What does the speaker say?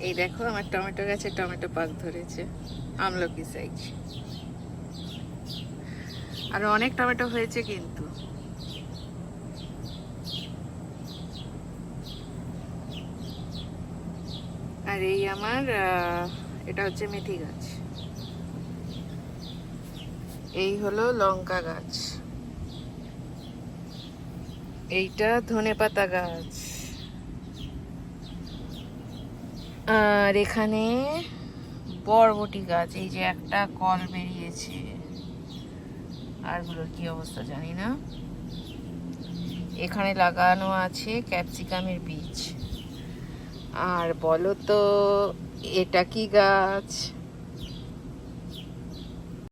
এই দেখো আমার টমেটো গাছে টমেটো পাক ধরেছে, আমলকি সাইজ। আর অনেক টমেটো হয়েছে কিন্তু। আর এই আমার এটা হচ্ছে মেথি গাছ। এই হলো লঙ্কা গাছ। এইটা ধনেপাতা গাছ। আর এখানে বরবটি গাছ। এই যে একটা কল বেরিয়েছে, আরগুলোর কি অবস্থা জানি না। এখানে লাগানো আছে ক্যাপসিকামের বীজ। আর বলো তো এটা কি গাছ?